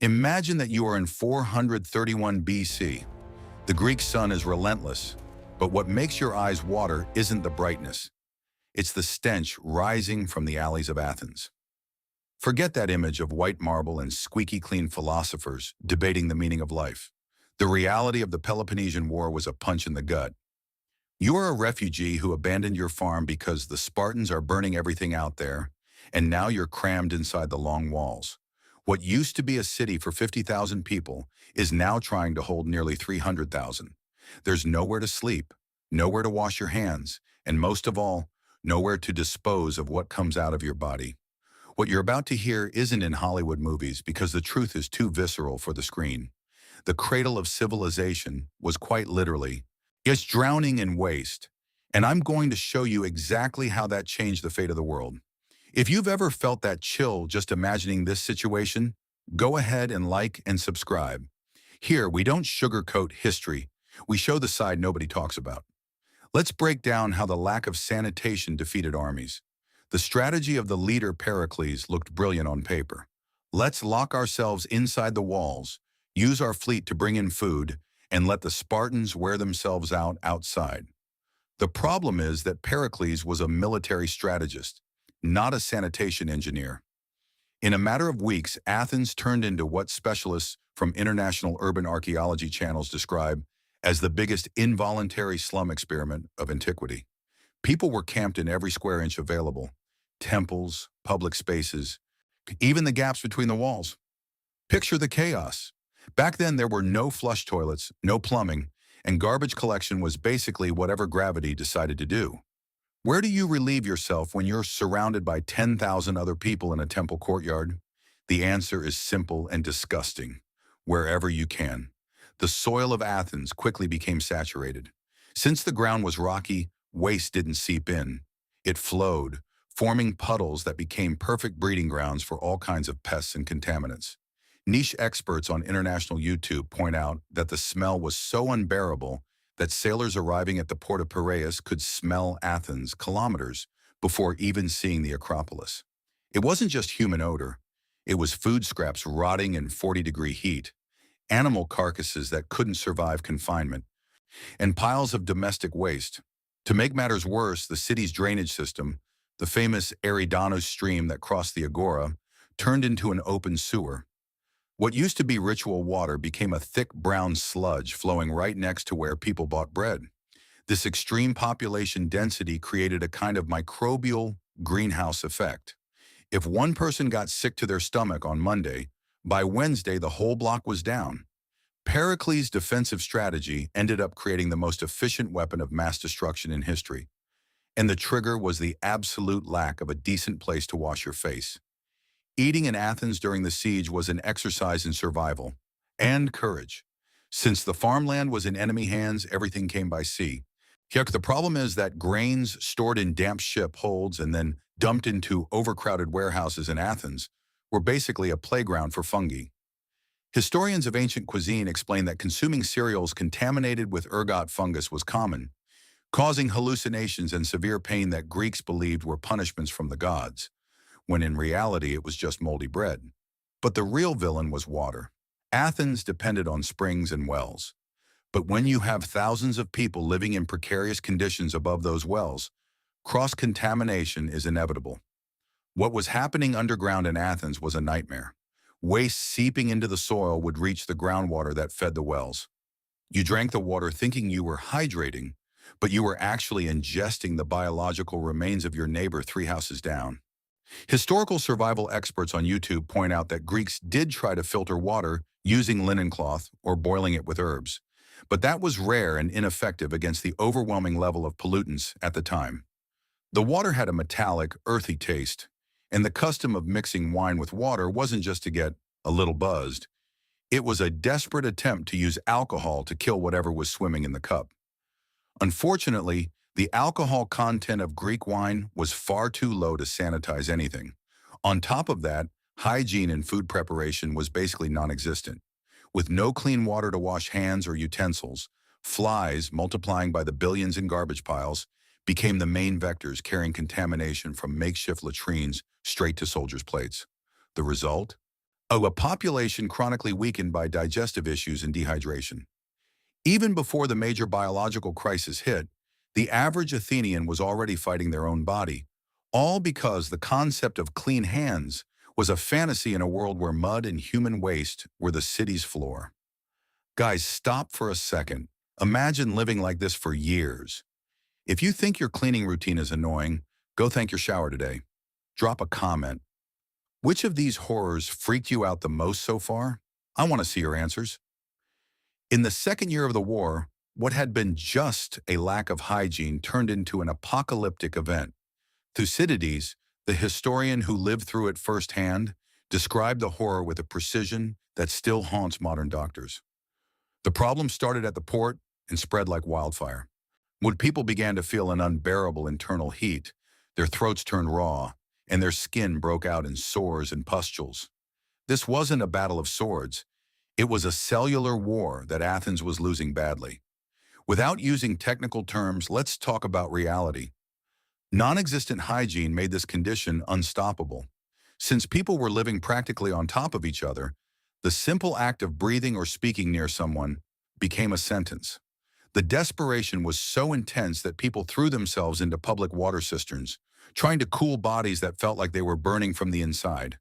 Imagine that you are in 431 BC. The Greek sun is relentless, but what makes your eyes water isn't the brightness. It's the stench rising from the alleys of Athens. Forget that image of white marble and squeaky clean philosophers debating the meaning of life. The reality of the Peloponnesian War was a punch in the gut. You are a refugee who abandoned your farm because the Spartans are burning everything out there, and now you're crammed inside the long walls. What used to be a city for 50,000 people is now trying to hold nearly 300,000. There's nowhere to sleep, nowhere to wash your hands, and most of all, nowhere to dispose of what comes out of your body. What you're about to hear isn't in Hollywood movies because the truth is too visceral for the screen. The cradle of civilization was quite literally it's drowning in waste, and I'm going to show you exactly how that changed the fate of the world. If you've ever felt that chill just imagining this situation, go ahead and like and subscribe. Here, we don't sugarcoat history. We show the side nobody talks about. Let's break down how the lack of sanitation defeated armies. The strategy of the leader Pericles looked brilliant on paper. Let's lock ourselves inside the walls, use our fleet to bring in food, and let the Spartans wear themselves out outside. The problem is that Pericles was a military strategist, not a sanitation engineer. In a matter of weeks, Athens turned into what specialists from international urban archaeology channels describe as the biggest involuntary slum experiment of antiquity. People were camped in every square inch available, temples, public spaces, even the gaps between the walls. Picture the chaos. Back then, there were no flush toilets, no plumbing, and garbage collection was basically whatever gravity decided to do. Where do you relieve yourself when you're surrounded by 10,000 other people in a temple courtyard? The answer is simple and disgusting. Wherever you can. The soil of Athens quickly became saturated. Since the ground was rocky, waste didn't seep in. It flowed, forming puddles that became perfect breeding grounds for all kinds of pests and contaminants. Niche experts on international YouTube point out that the smell was so unbearable that sailors arriving at the port of Piraeus could smell Athens kilometers before even seeing the Acropolis. It wasn't just human odor. It was food scraps rotting in 40-degree heat, animal carcasses that couldn't survive confinement, and piles of domestic waste. To make matters worse, the city's drainage system, the famous Eridanos stream that crossed the Agora, turned into an open sewer. What used to be ritual water became a thick brown sludge flowing right next to where people bought bread. This extreme population density created a kind of microbial greenhouse effect. If one person got sick to their stomach on Monday, by Wednesday the whole block was down. Pericles' defensive strategy ended up creating the most efficient weapon of mass destruction in history. And the trigger was the absolute lack of a decent place to wash your face. Eating in Athens during the siege was an exercise in survival and courage. Since the farmland was in enemy hands, everything came by sea. Yet the problem is that grains stored in damp ship holds and then dumped into overcrowded warehouses in Athens were basically a playground for fungi. Historians of ancient cuisine explain that consuming cereals contaminated with ergot fungus was common, causing hallucinations and severe pain that Greeks believed were punishments from the gods, when in reality it was just moldy bread. But the real villain was water. Athens depended on springs and wells. But when you have thousands of people living in precarious conditions above those wells, cross-contamination is inevitable. What was happening underground in Athens was a nightmare. Waste seeping into the soil would reach the groundwater that fed the wells. You drank the water thinking you were hydrating, but you were actually ingesting the biological remains of your neighbor 3 houses down. Historical survival experts on YouTube point out that Greeks did try to filter water using linen cloth or boiling it with herbs, but that was rare and ineffective against the overwhelming level of pollutants at the time. The water had a metallic, earthy taste, and the custom of mixing wine with water wasn't just to get a little buzzed. It was a desperate attempt to use alcohol to kill whatever was swimming in the cup. Unfortunately, the alcohol content of Greek wine was far too low to sanitize anything. On top of that, hygiene in food preparation was basically non-existent. With no clean water to wash hands or utensils, flies, multiplying by the billions in garbage piles, became the main vectors carrying contamination from makeshift latrines straight to soldiers' plates. The result? A population chronically weakened by digestive issues and dehydration. Even before the major biological crisis hit, the average Athenian was already fighting their own body, all because the concept of clean hands was a fantasy in a world where mud and human waste were the city's floor. Guys, stop for a second. Imagine living like this for years. If you think your cleaning routine is annoying, go thank your shower today. Drop a comment. Which of these horrors freaked you out the most so far? I want to see your answers. In the second year of the war, what had been just a lack of hygiene turned into an apocalyptic event. Thucydides, the historian who lived through it firsthand, described the horror with a precision that still haunts modern doctors. The problem started at the port and spread like wildfire. When people began to feel an unbearable internal heat, their throats turned raw, and their skin broke out in sores and pustules. This wasn't a battle of swords. It was a cellular war that Athens was losing badly. Without using technical terms, let's talk about reality. Non-existent hygiene made this condition unstoppable. Since people were living practically on top of each other, the simple act of breathing or speaking near someone became a sentence. The desperation was so intense that people threw themselves into public water cisterns, trying to cool bodies that felt like they were burning from the inside.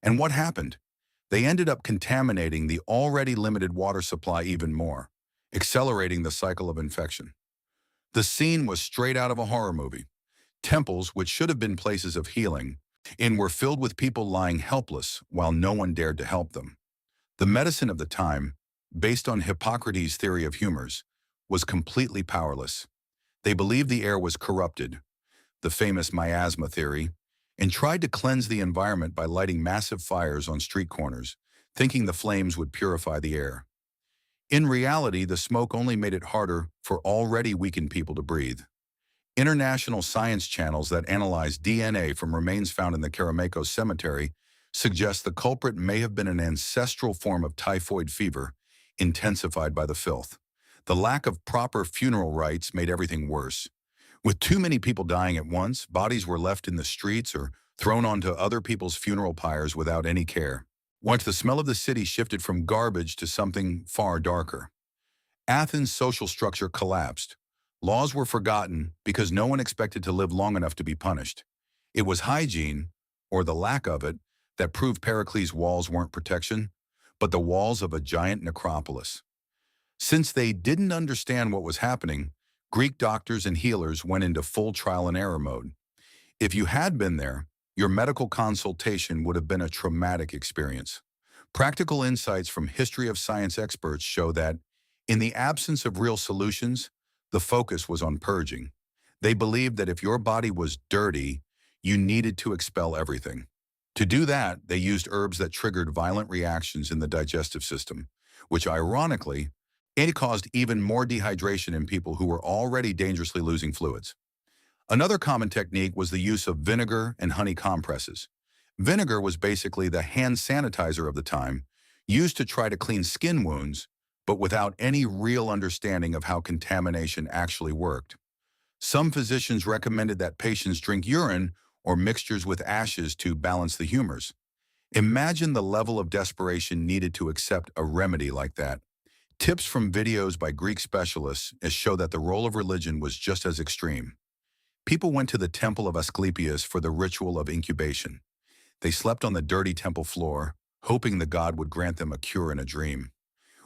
And what happened? They ended up contaminating the already limited water supply even more, accelerating the cycle of infection. The scene was straight out of a horror movie. Temples, which should have been places of healing, were filled with people lying helpless while no one dared to help them. The medicine of the time, based on Hippocrates' theory of humors, was completely powerless. They believed the air was corrupted, the famous miasma theory, and tried to cleanse the environment by lighting massive fires on street corners, thinking the flames would purify the air. In reality, the smoke only made it harder for already weakened people to breathe. International science channels that analyze DNA from remains found in the Keramakos Cemetery suggest the culprit may have been an ancestral form of typhoid fever, intensified by the filth. The lack of proper funeral rites made everything worse. With too many people dying at once, bodies were left in the streets or thrown onto other people's funeral pyres without any care. Once the smell of the city shifted from garbage to something far darker. Athens' social structure collapsed. Laws were forgotten because no one expected to live long enough to be punished. It was hygiene, or the lack of it, that proved Pericles' walls weren't protection, but the walls of a giant necropolis. Since they didn't understand what was happening, Greek doctors and healers went into full trial and error mode. If you had been there, your medical consultation would have been a traumatic experience. Practical insights from history of science experts show that, in the absence of real solutions, the focus was on purging. They believed that if your body was dirty, you needed to expel everything. To do that, they used herbs that triggered violent reactions in the digestive system, which ironically, it caused even more dehydration in people who were already dangerously losing fluids. Another common technique was the use of vinegar and honey compresses. Vinegar was basically the hand sanitizer of the time, used to try to clean skin wounds, but without any real understanding of how contamination actually worked. Some physicians recommended that patients drink urine or mixtures with ashes to balance the humors. Imagine the level of desperation needed to accept a remedy like that. Tips from videos by Greek specialists show that the role of religion was just as extreme. People went to the temple of Asclepius for the ritual of incubation. They slept on the dirty temple floor, hoping the god would grant them a cure in a dream.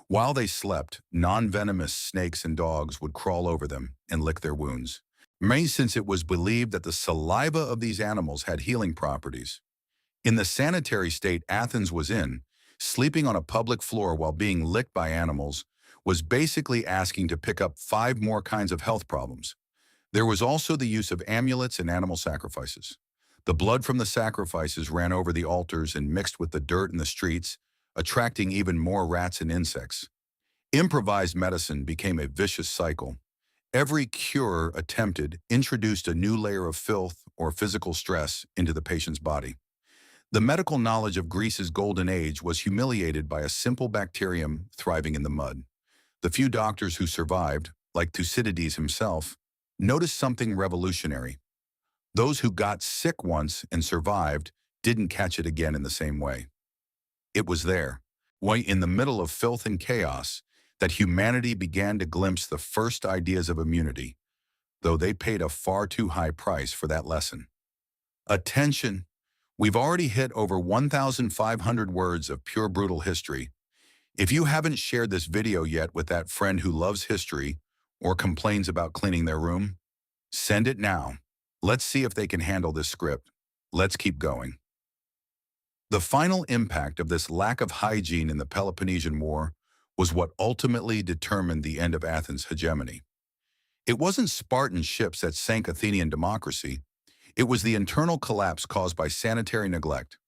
While they slept, non-venomous snakes and dogs would crawl over them and lick their wounds, mainly since it was believed that the saliva of these animals had healing properties. In the sanitary state Athens was in, sleeping on a public floor while being licked by animals was basically asking to pick up 5 more kinds of health problems. There was also the use of amulets and animal sacrifices. The blood from the sacrifices ran over the altars and mixed with the dirt in the streets, attracting even more rats and insects. Improvised medicine became a vicious cycle. Every cure attempted introduced a new layer of filth or physical stress into the patient's body. The medical knowledge of Greece's golden age was humiliated by a simple bacterium thriving in the mud. The few doctors who survived, like Thucydides himself, noticed something revolutionary. Those who got sick once and survived didn't catch it again in the same way. It was there, right in the middle of filth and chaos, that humanity began to glimpse the first ideas of immunity, though they paid a far too high price for that lesson. Attention! We've already hit over 1,500 words of pure brutal history. If you haven't shared this video yet with that friend who loves history or complains about cleaning their room, send it now. Let's see if they can handle this script. Let's keep going. The final impact of this lack of hygiene in the Peloponnesian War was what ultimately determined the end of Athens' hegemony. It wasn't Spartan ships that sank Athenian democracy. It was the internal collapse caused by sanitary neglect.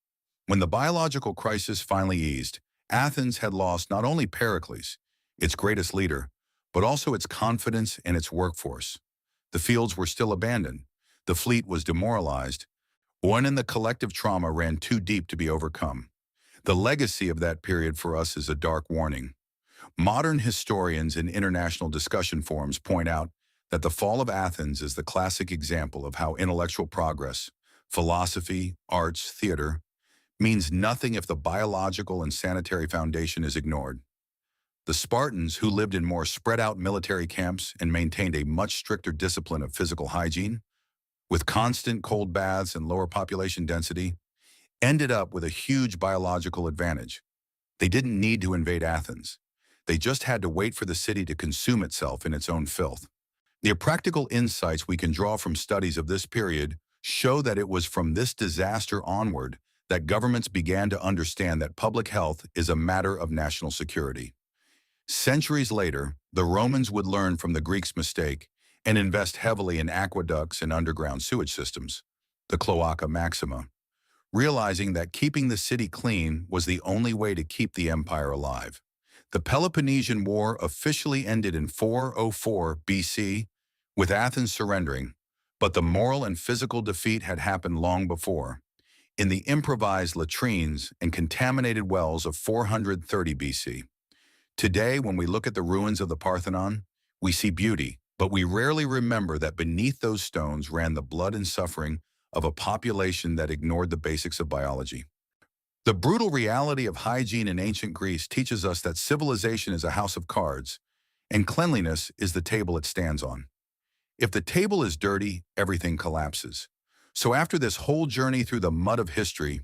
When the biological crisis finally eased, Athens had lost not only Pericles, its greatest leader, but also its confidence and its workforce. The fields were still abandoned. The fleet was demoralized. One and the collective trauma ran too deep to be overcome. The legacy of that period for us is a dark warning. Modern historians in international discussion forums point out that the fall of Athens is the classic example of how intellectual progress, philosophy, arts, theater, means nothing if the biological and sanitary foundation is ignored. The Spartans, who lived in more spread-out military camps and maintained a much stricter discipline of physical hygiene, with constant cold baths and lower population density, ended up with a huge biological advantage. They didn't need to invade Athens. They just had to wait for the city to consume itself in its own filth. The practical insights we can draw from studies of this period show that it was from this disaster onward that governments began to understand that public health is a matter of national security. Centuries later, the Romans would learn from the Greeks' mistake and invest heavily in aqueducts and underground sewage systems, the Cloaca Maxima, realizing that keeping the city clean was the only way to keep the empire alive. The Peloponnesian War officially ended in 404 BC, with Athens surrendering, but the moral and physical defeat had happened long before, in the improvised latrines and contaminated wells of 430 BC. Today, when we look at the ruins of the Parthenon, we see beauty, but we rarely remember that beneath those stones ran the blood and suffering of a population that ignored the basics of biology. The brutal reality of hygiene in ancient Greece teaches us that civilization is a house of cards, and cleanliness is the table it stands on. If the table is dirty, everything collapses. So after this whole journey through the mud of history,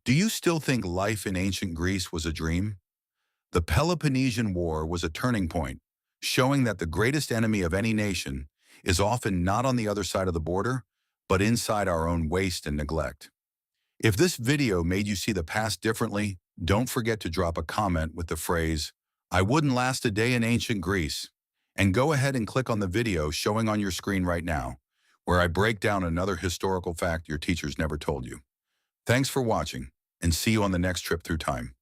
do you still think life in ancient Greece was a dream? The Peloponnesian War was a turning point, showing that the greatest enemy of any nation is often not on the other side of the border, but inside our own waste and neglect. If this video made you see the past differently, don't forget to drop a comment with the phrase, "I wouldn't last a day in ancient Greece." And go ahead and click on the video showing on your screen right now, where I break down another historical fact your teachers never told you. Thanks for watching, and see you on the next trip through time.